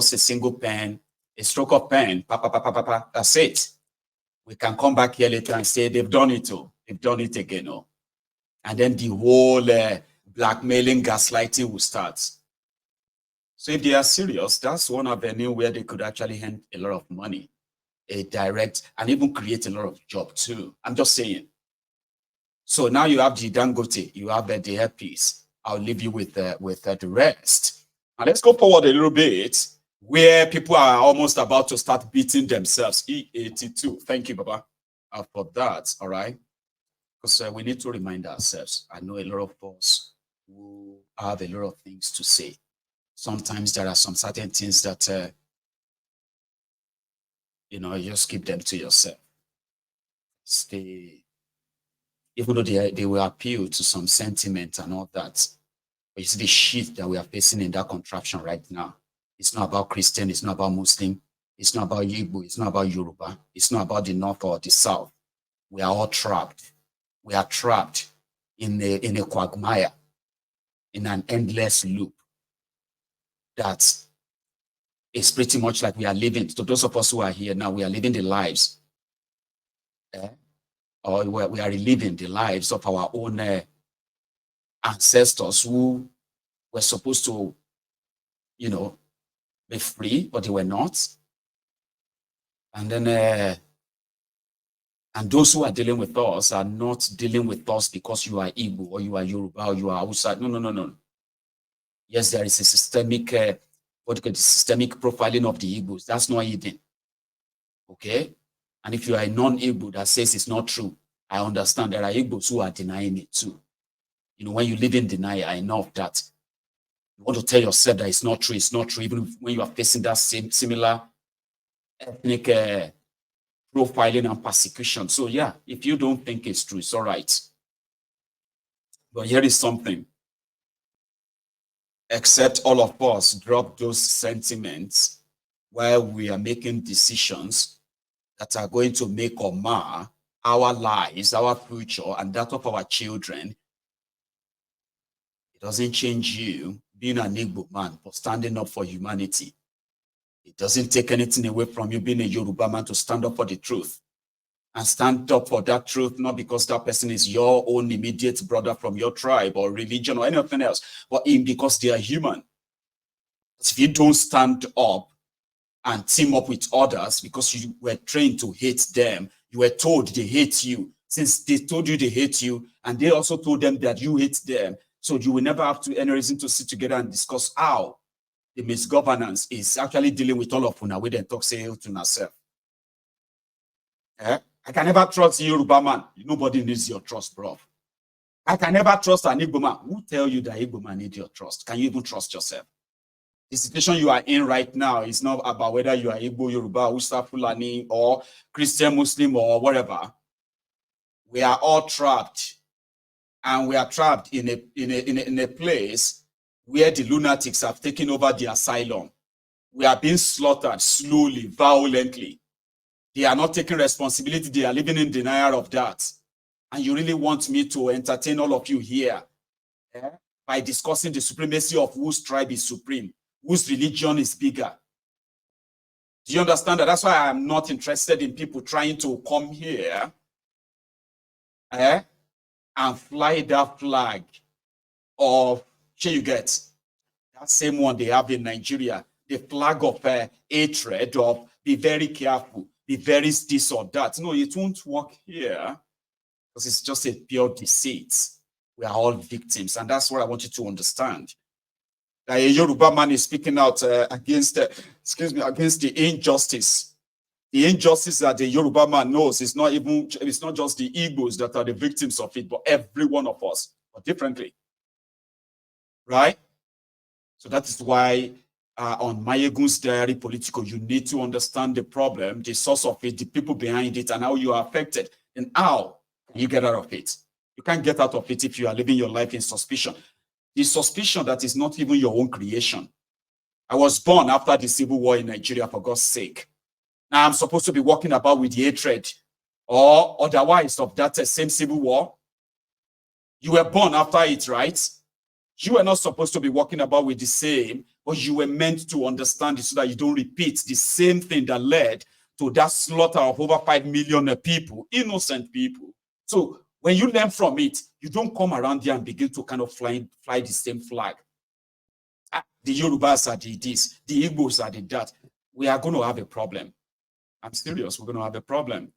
just a single pen, a stroke of pen, pa, pa, pa, pa, pa, pa, that's it. We can come back here later and say they've done it, oh, they've done it again, oh. And then the whole blackmailing, gaslighting will start. So if they are serious, that's one avenue where they could actually earn a lot of money, a direct, and even create a lot of job too. I'm just saying. So now you have the Dangote, you have the Airpiece. I'll leave you with the rest. Now let's go forward a little bit, where people are almost about to start beating themselves. E82. Thank you, Baba, for that. All right. Because we need to remind ourselves. I know a lot of us who have a lot of things to say. Sometimes there are some certain things that, you just keep them to yourself. Stay, even though they will appeal to some sentiment and all that. But you see the shit that we are facing in that contraption right now. It's not about Christian, it's not about Muslim, it's not about Igbo, it's not about Yoruba, it's not about the North or the South. We are all trapped. We are trapped in a quagmire, in an endless loop that is pretty much like we are living. To those of us who are here now, we are living the lives, or we are reliving the lives of our own ancestors who were supposed to, be free, but they were not. And then, and those who are dealing with us are not dealing with us because you are Igbo or you are Yoruba or you are outside. No. Yes, there is a systemic, systemic profiling of the Igbos. That's not hidden. Okay? And if you are a non-Igbo that says it's not true, I understand there are Igbos who are denying it too. When you live in denial, I know of that. You want to tell yourself that it's not true, even when you are facing that same similar ethnic profiling and persecution. So yeah, if you don't think it's true, it's all right. But here is something. Except all of us drop those sentiments while we are making decisions that are going to make or mar our lives, our future, and that of our children. It doesn't change you being an Igbo man for standing up for humanity. It doesn't take anything away from you being a Yoruba man to stand up for the truth. And stand up for that truth, not because that person is your own immediate brother from your tribe or religion or anything else, but because they are human. If you don't stand up and team up with others because you were trained to hate them, you were told they hate you. Since they told you they hate you, and they also told them that you hate them, so you will never have any reason to sit together and discuss how the misgovernance is actually dealing with all of una. We then talk say to yourself. I can never trust Yoruba man. Nobody needs your trust, bro. I can never trust an Igbo man. Who tell you that Igbo man needs your trust? Can you even trust yourself? The situation you are in right now is not about whether you are Igbo, Yoruba, Usa, Fulani, or Christian, Muslim, or whatever. We are all trapped. And we are trapped in a place where the lunatics have taken over the asylum. We are being slaughtered slowly, violently. They are not taking responsibility. They are living in denial of that. And you really want me to entertain all of you here by discussing the supremacy of whose tribe is supreme, whose religion is bigger. Do you understand that? That's why I'm not interested in people trying to come here and fly that flag of, you get, that same one they have in Nigeria, the flag of hatred, of be very careful, be very this or that. No, it won't work here because it's just a pure deceit. We are all victims, and that's what I want you to understand. That a Yoruba man is speaking out against the injustice. The injustice that the Yoruba man knows is not just the Igbos that are the victims of it, but every one of us, but differently. Right? So that is why on Mayegun's Diary Political, you need to understand the problem, the source of it, the people behind it, and how you are affected, and how you get out of it. You can't get out of it if you are living your life in suspicion. The suspicion that is not even your own creation. I was born after the civil war in Nigeria, for God's sake. Now I'm supposed to be walking about with the hatred or otherwise of that same civil war. You were born after it, right? You were not supposed to be walking about with the same, but or you were meant to understand it so that you don't repeat the same thing that led to that slaughter of over 5 million people, innocent people. So when you learn from it, you don't come around here and begin to kind of fly the same flag. The Yorubas are the this, the Igbos are the that. We are going to have a problem. I'm serious. We're going to have a problem.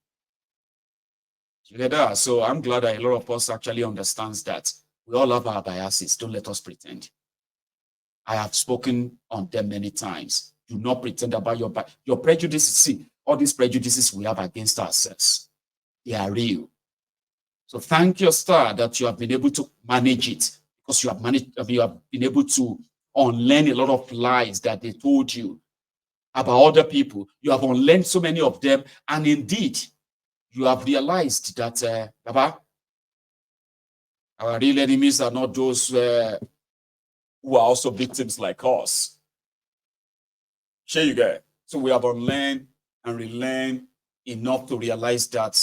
Together. So I'm glad that a lot of us actually understands that we all have our biases. Don't let us pretend. I have spoken on them many times. Do not pretend about your prejudices. See, all these prejudices we have against ourselves, they are real. So thank your star that you have been able to manage it, because you have been able to unlearn a lot of lies that they told you about other people. You have unlearned so many of them, and indeed, you have realized that, Baba, our real enemies are not those who are also victims like us. Sure, you get. So we have unlearned and relearned enough to realize that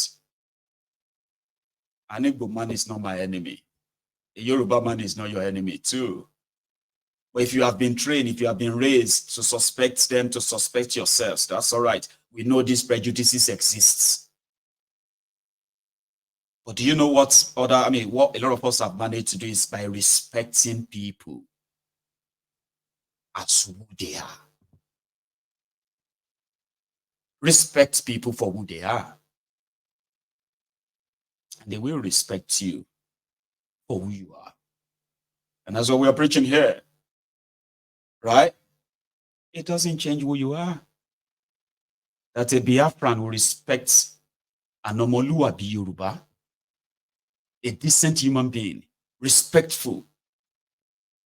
an Igbo man is not my enemy. A Yoruba man is not your enemy too. But if you have been trained, if you have been raised to suspect them, to suspect yourselves, that's all right. We know these prejudices exist. But do you know what what a lot of us have managed to do is by respecting people as who they are. Respect people for who they are. And they will respect you for who you are. And that's what we are preaching here. Right? It doesn't change who you are. That a Biafran will respect an Omoluabi Yoruba, a decent human being, respectful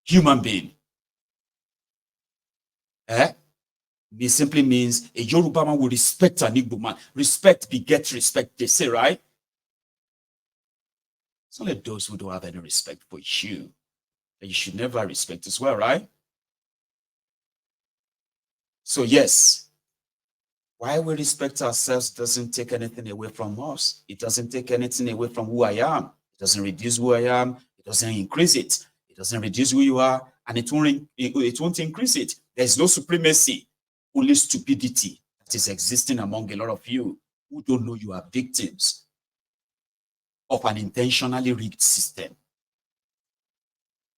human being. It simply means a Yoruba man will respect an Igbo man. Respect begets respect, they say, right? It's only those who don't have any respect for you that you should never respect as well, right? So yes, why we respect ourselves doesn't take anything away from us. It doesn't take anything away from who I am. It doesn't reduce who I am. It doesn't increase it. It doesn't reduce who you are, and it won't increase it. There's no supremacy, only stupidity that is existing among a lot of you who don't know you are victims of an intentionally rigged system.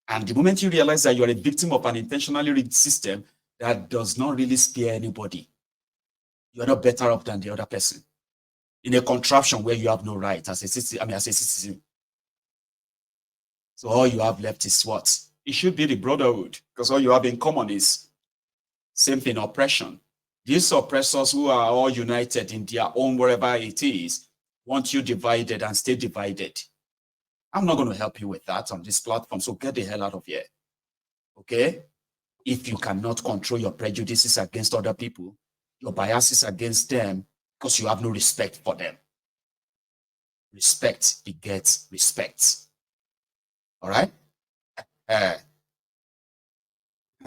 And the moment you realize that you're a victim of an intentionally rigged system that does not really spare anybody, you're not better off than the other person in a contraption where you have no right as a citizen. So all you have left is what? It should be the brotherhood, because all you have in common is same thing, oppression. These oppressors who are all united in their own wherever it is want you divided and stay divided. I'm not going to help you with that on this platform, so get the hell out of here. Okay? If you cannot control your prejudices against other people, your biases against them, because you have no respect for them. Respect begets respect. All right? And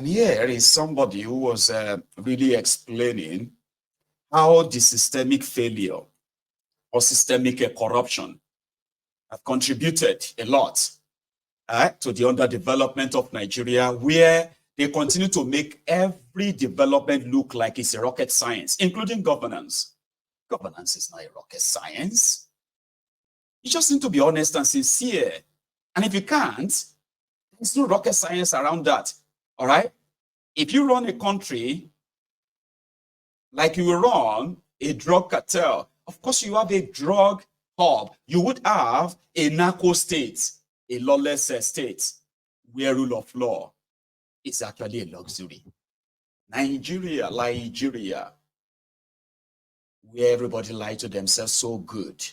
here is somebody who was really explaining how the systemic failure or systemic corruption have contributed a lot to the underdevelopment of Nigeria, where they continue to make every development look like it's a rocket science, including governance. Governance is not a rocket science. You just need to be honest and sincere. And if you can't, there's no rocket science around that. All right? If you run a country like you run a drug cartel, of course you have a drug hub. You would have a narco state, a lawless state, where rule of law is actually a luxury. Nigeria, where everybody lied to themselves so good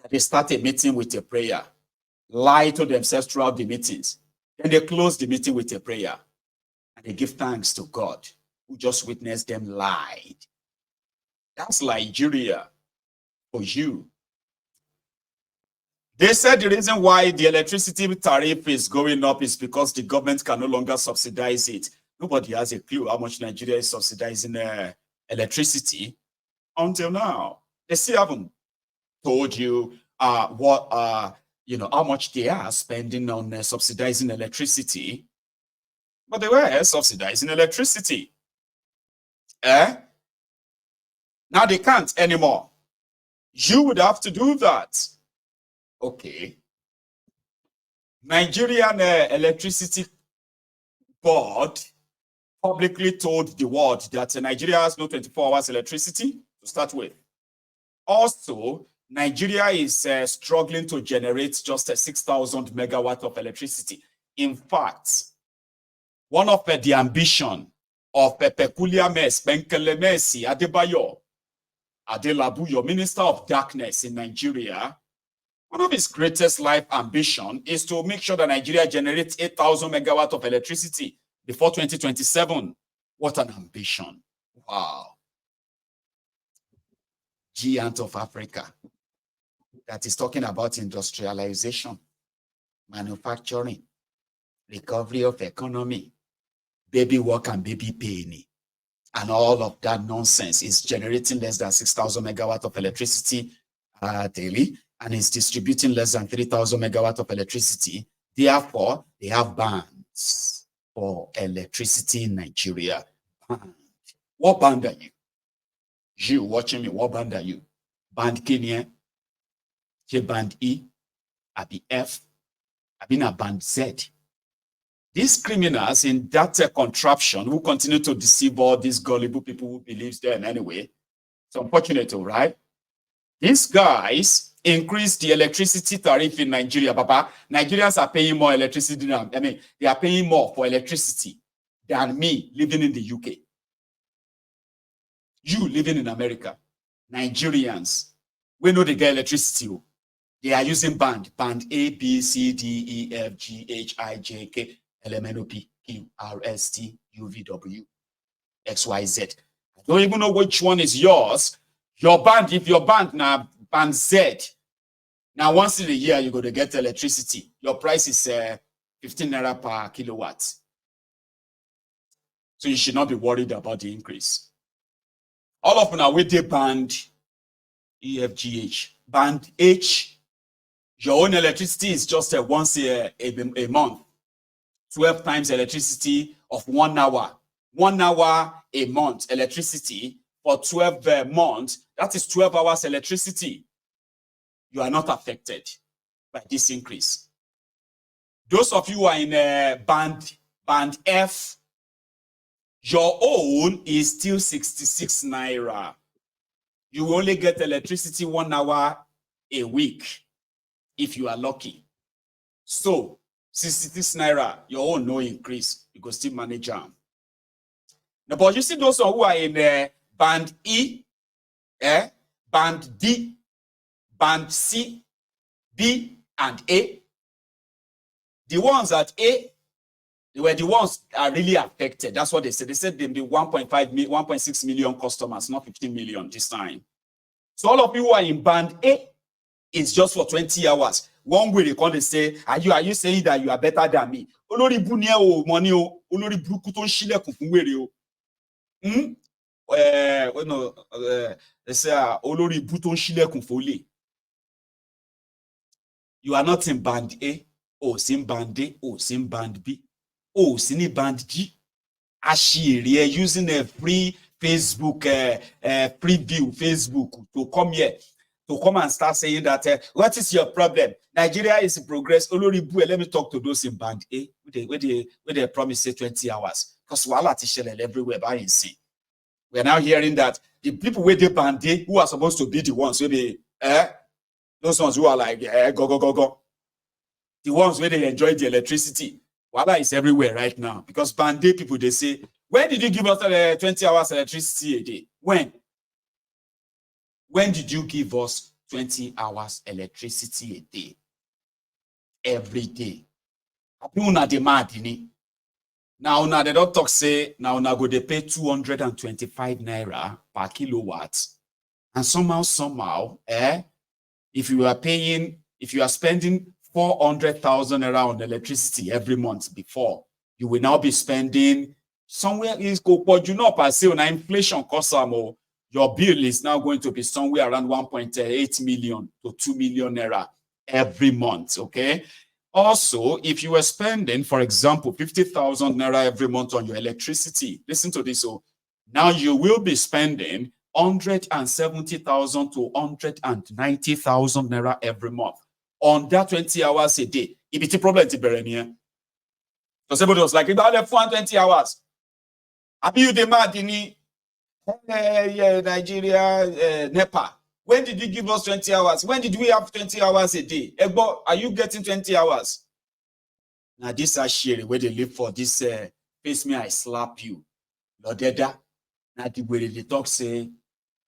that they start a meeting with a prayer, lie to themselves throughout the meetings, then they close the meeting with a prayer, and they give thanks to God who just witnessed them lied. That's Nigeria for you. They said the reason why the electricity tariff is going up is because the government can no longer subsidize it. Nobody has a clue how much Nigeria is subsidizing electricity until now. They still haven't told you how much they are spending on subsidizing electricity. But they were subsidizing electricity. Now they can't anymore. You would have to do that. Okay. Nigerian Electricity Board publicly told the world that Nigeria has no 24 hours electricity to start with. Also, Nigeria is struggling to generate just 6,000 megawatts of electricity. In fact, one of the ambition of Peculiar Mess, Benkele Messi Adebayo Adelabu, your Minister of Darkness in Nigeria, one of his greatest life ambition is to make sure that Nigeria generates 8,000 megawatts of electricity before 2027. What an ambition. Wow. Giant of Africa that is talking about industrialization, manufacturing, recovery of economy, baby work and baby pay, and all of that nonsense is generating less than 6,000 megawatts of electricity daily, and is distributing less than 3,000 megawatts of electricity. Therefore, they have bans for electricity in Nigeria. Banned. What band are you? You watching me, what band are you? Band Kenya, J band E, Abi F, Abi na band Z. These criminals in that contraption who continue to deceive all these gullible people who believe them anyway. It's unfortunate, right? These guys increased the electricity tariff in Nigeria, Papa. Nigerians are paying more electricity than, they are paying more for electricity than me living in the UK. You living in America, Nigerians, we know they get electricity. They are using band A, B, C, D, E, F, G, H, I, J, K, L, M, N, O, P, Q, R, S, T, U, V, W, X, Y, Z. I don't even know which one is yours. Your band, if your band now band Z, now once in a year you're going to get electricity. Your price is 15 naira per kilowatt. So you should not be worried about the increase. All of them are with the band E, F, G, H. Band H, your own electricity is just once a month. 12 times electricity of 1 hour. 1 hour a month electricity for 12 months. That is 12 hours electricity. You are not affected by this increase. Those of you who are in band F, your own is still 66 naira. You only get electricity 1 hour a week if you are lucky. So 66 naira, your own no increase. You go still manage them. Now, but you see those who are in band E, band D, band C, B, and A. The ones at A, they were the ones that are really affected. That's what they said. They said they'll be 1.6 million customers, not 15 million this time. So all of you who are in band A, it's just for 20 hours. One way they come, they say, are you saying that you are better than me? Olori bunie o money o, olori buruku to nshile kun were o. They say olori bu to nshile kun fole. You are not in band A, or in band A, or in band B, or in band G. Ashiri using a free Facebook preview Facebook to come here. To come and start saying that, what is your problem? Nigeria is in progress. Let me talk to those in band A, where they promise say 20 hours. Because wala tishele everywhere by insane. We are now hearing that the people with the band A, who are supposed to be the ones where they, those ones who are like, go. The ones where they enjoy the electricity. Wala is everywhere right now. Because band A people, they say, when did you give us 20 hours electricity a day? When did you give us 20 hours electricity a day? Every day. Now, they don't talk say, now go they pay 225 naira per kilowatt. And somehow, if you are spending 400,000 naira on electricity every month before, you will now be spending somewhere is go, but you know, per se, on inflation cost more. Your bill is now going to be somewhere around 1.8 million to 2 million naira every month, okay? Also, if you were spending, for example, 50,000 naira every month on your electricity, listen to this. So now you will be spending 170,000 to 190,000 naira every month on that 20 hours a day. If it's a problem, it's a so somebody was like, about 420 hours. Have you demand in Nigeria, NEPA? When did you give us 20 hours? When did we have 20 hours a day? Egbo, are you getting 20 hours? Now, this is share where they live for this face me, I slap you. Lodeda. Now, the way they talk say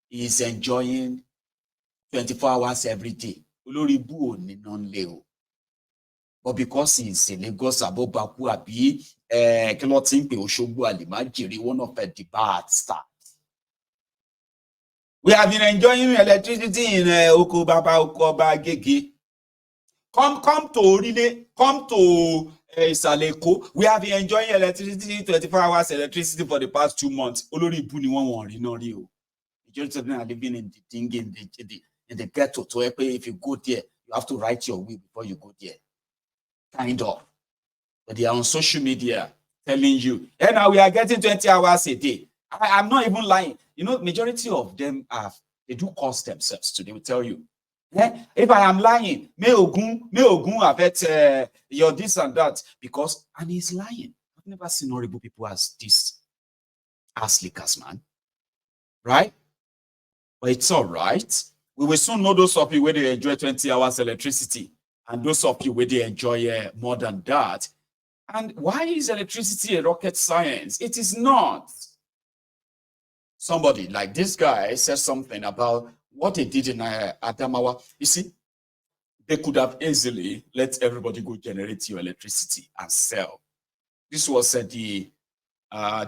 he's enjoying 24 hours every day. But because he's in Lagos, Abobaku, Abi, Kilotin, Oshobu, Alimajiri, one of the bad stars. We have been enjoying electricity in Okobaba, Okoba, Gege. Come to Saleko. We have been enjoying electricity, 24 hours electricity for the past 2 months. Olori Buni one no real. Majority of them are living in the thing in the ghetto. So if you go there, you have to write your will before you go there. Kind of. But they are on social media telling you, hey, now we are getting 20 hours a day. I'm not even lying. You know, majority of them they do cost themselves too. They will tell you, if I am lying, may ogun affect your this and that, because and he's lying. I've never seen horrible people as this, as lickers, man. Right? But it's all right. We will soon know those of you where they enjoy 20 hours electricity, and those of you where they enjoy more than that. And why is electricity a rocket science? It is not. Somebody like this guy says something about what they did in Adamawa. You see, they could have easily let everybody go generate your electricity and sell. This was the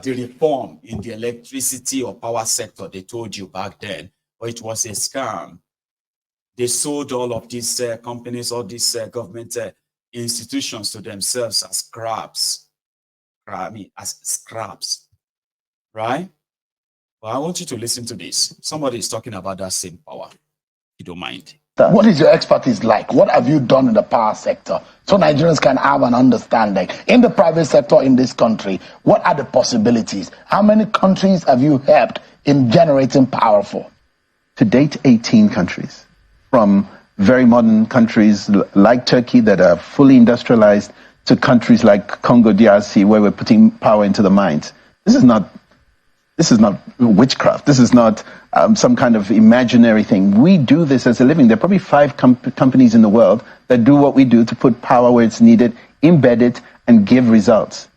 reform in the electricity or power sector they told you back then, but it was a scam. They sold all of these companies, all these government institutions to themselves as scraps. Right? Well, I want you to listen to this. Somebody is talking about that same power. You don't mind. What is your expertise like? What have you done in the power sector so Nigerians can have an understanding? In the private sector in this country, what are the possibilities? How many countries have you helped in generating power for? To date, 18 countries. From very modern countries like Turkey that are fully industrialized to countries like Congo DRC where we're putting power into the mines. This is not witchcraft. This is not some kind of imaginary thing. We do this as a living. There are probably 5 companies in the world that do what we do to put power where it's needed, embed it, and give results.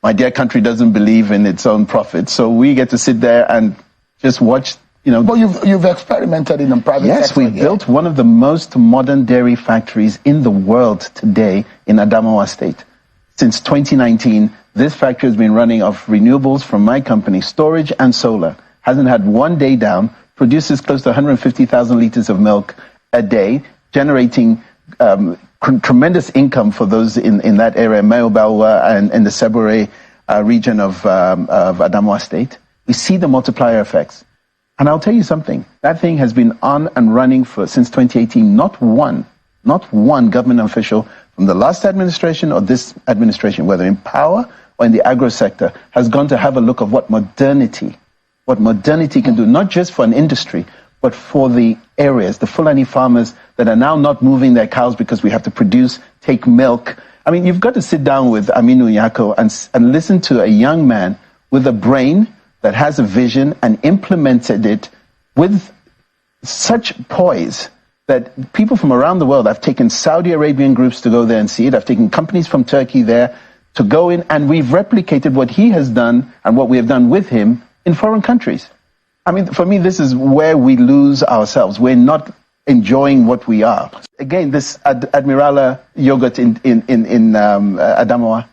My dear country doesn't believe in its own profit, so we get to sit there and just watch. But you've experimented in the private sector. Yes, we built one of the most modern dairy factories in the world today in Adamawa State. Since 2019, this factory has been running off renewables from my company, storage and solar. Hasn't had one day down, produces close to 150,000 liters of milk a day, generating tremendous income for those in that area, Mayobalwa and the Sebore region of Adamawa State. We see the multiplier effects. And I'll tell you something, that thing has been on and running since 2018. Not one government official from the last administration or this administration, whether in power or in the agro sector, has gone to have a look of what modernity can do, not just for an industry, but for the areas, the Fulani farmers that are now not moving their cows because we have to take milk. I mean, you've got to sit down with Aminu Nyako and listen to a young man with a brain that has a vision and implemented it with such poise that people from around the world, I've taken Saudi Arabian groups to go there and see it. I've taken companies from Turkey there to go in, and we've replicated what he has done and what we have done with him in foreign countries. I mean, for me, this is where we lose ourselves. We're not enjoying what we are. Again, this Admirala yogurt in Adamawa,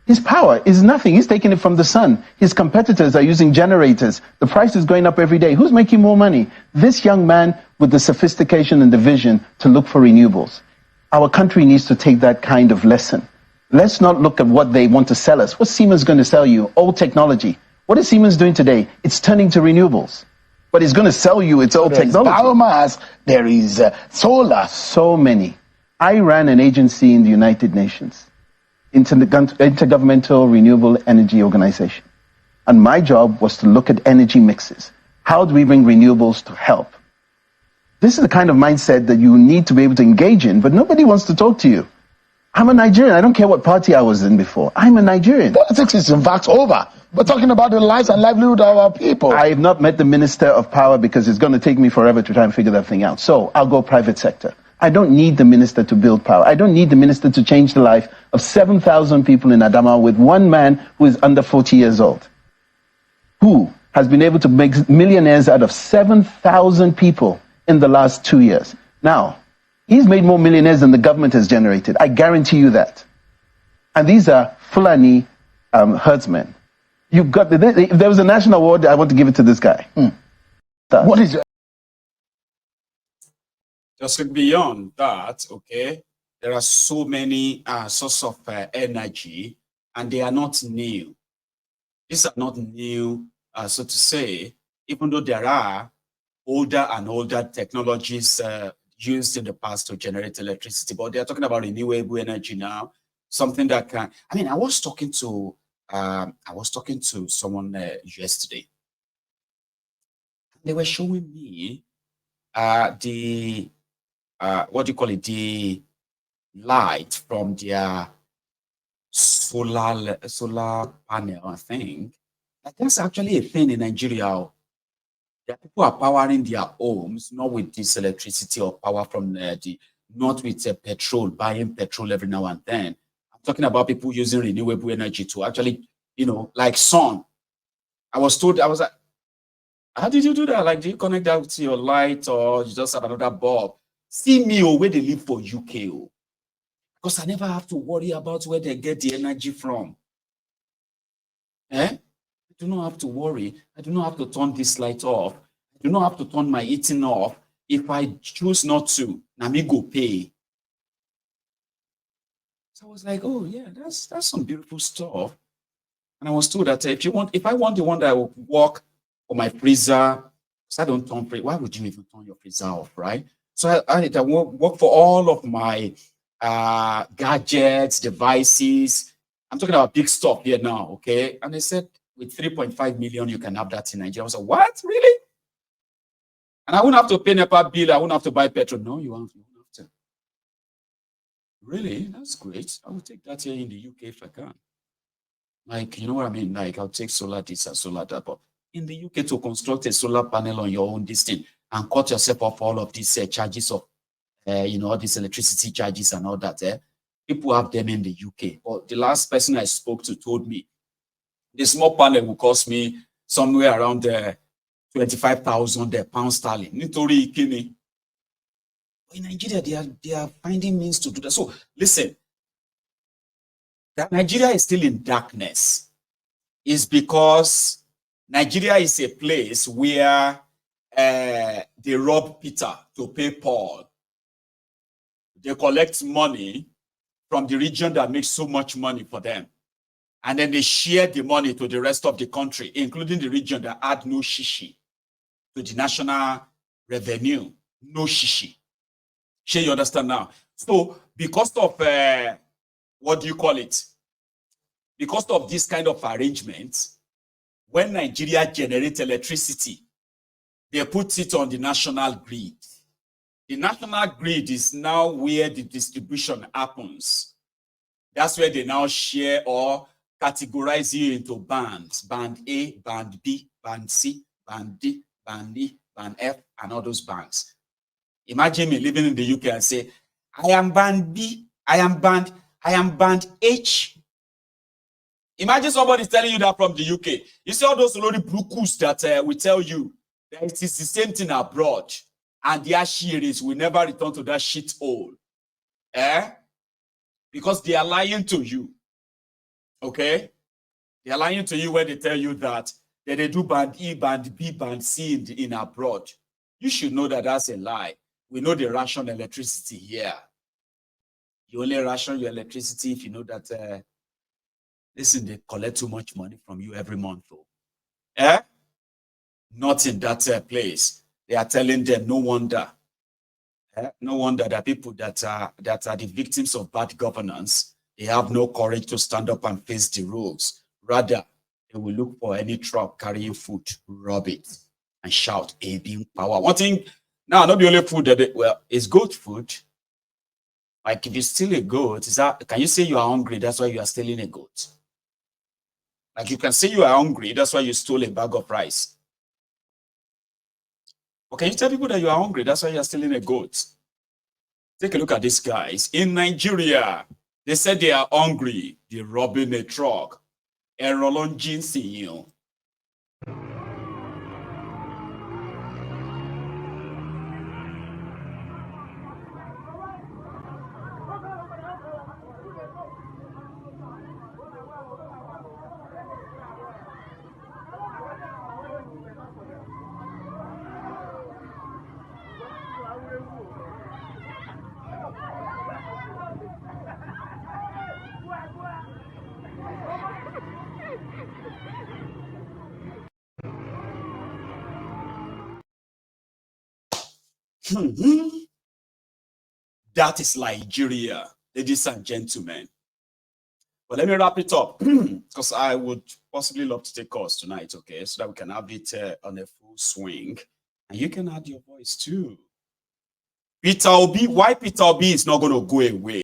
his power is nothing. He's taking it from the sun. His competitors are using generators. The price is going up every day. Who's making more money? This young man with the sophistication and the vision to look for renewables. Our country needs to take that kind of lesson. Let's not look at what they want to sell us. What's Siemens going to sell you? Old technology. What is Siemens doing today? It's turning to renewables. But it's going to sell you its old technology. Biomass, there is solar. So many. I ran an agency in the United Nations, Intergovernmental Renewable Energy Organization. And my job was to look at energy mixes. How do we bring renewables to help? This is the kind of mindset that you need to be able to engage in, but nobody wants to talk to you. I'm a Nigerian. I don't care what party I was in before. I'm a Nigerian. Politics is in fact over. We're talking about the lives and livelihood of our people. I have not met the Minister of Power because it's going to take me forever to try and figure that thing out. So I'll go private sector. I don't need the minister to build power. I don't need the minister to change the life of 7,000 people in Adamawa with one man who is under 40 years old, who has been able to make millionaires out of 7,000 people in the last 2 years. Now, he's made more millionaires than the government has generated. I guarantee you that. And these are Fulani herdsmen. You've got if there was a national award, I want to give it to this guy. What is your... Just beyond that, okay, there are so many sources of energy, and they are not new. These are not new, so to say, even though there are older and older technologies used in the past to generate electricity, but they are talking about renewable energy now, something that can, I mean, I was talking to someone yesterday. They were showing me the what do you call it, the light from their solar panel, I think. That's actually a thing in Nigeria. There people are powering their homes, not with this electricity or power from not with petrol, buying petrol every now and then. I'm talking about people using renewable energy to actually, like sun. I was like, how did you do that? Like, do you connect that to your light, or you just have another bulb? See me, where they live for UK, because I never have to worry about where they get the energy from. I do not have to worry. I do not have to turn this light off. I do not have to turn my heating off. If I choose not to, now me go pay. So I was like, oh yeah, that's some beautiful stuff. And I was told that if I want the one that will work for my freezer, because I don't turn free, why would you even turn your freezer off, right? So I work for all of my gadgets, devices. I'm talking about big stuff here now, okay? And they said, with 3.5 million, you can have that in Nigeria. I was like, what, really? And I wouldn't have to pay NEPA bill. I wouldn't have to buy petrol. No, you won't have to. Really? That's great. I will take that here in the UK if I can. Like, you know what I mean? Like, I'll take solar this and solar that. But in the UK, to construct a solar panel on your own distance and cut yourself off all of these charges of, all these electricity charges and all that, people have them in the UK. But the last person I spoke to told me the small panel will cost me somewhere around 25,000 pounds sterling. Nítorí kíni. In Nigeria, they are finding means to do that. So listen, that Nigeria is still in darkness is because Nigeria is a place where they rob Peter to pay Paul. They collect money from the region that makes so much money for them. And then they share the money to the rest of the country, including the region that add no shishi to the national revenue. No shishi. Sure, you understand now? So because of, what do you call it? Because of this kind of arrangement, when Nigeria generates electricity, they put it on the national grid. The national grid is now where the distribution happens. That's where they now share or categorize you into bands. Band A, band B, band C, band D, band E, band F, and all those bands. Imagine me living in the UK and say, I am band B, I am band H. Imagine somebody telling you that from the UK. You see all those lonely brukus that will tell you that it is the same thing abroad, and their shearies will never return to that shit hole. Because they are lying to you. Okay? They are lying to you when they tell you that they do band E, band B, band C in abroad. You should know that that's a lie. We know they ration electricity here. You only ration your electricity if you know that, listen, they collect too much money from you every month. Though. Not in that place. They are telling them, no wonder No wonder that people that are the victims of bad governance, they have no courage to stand up and face the rules. Rather, they will look for any truck carrying food, rob it, and shout, "A being power." One thing, now, not the only food that is goat food. Like if you steal a goat, can you say you are hungry? That's why you are stealing a goat. Like you can say you are hungry, that's why you stole a bag of rice. Or can you tell people that you are hungry? That's why you are stealing a goat. Take a look at these guys. In Nigeria, they said they are hungry. They're robbing a truck. Erolon Jinsin. That is Nigeria, ladies and gentlemen. But let me wrap it up because I would possibly love to take calls tonight, okay, so that we can have it on a full swing. And you can add your voice too. Peter Obi, why Peter Obi is not going to go away?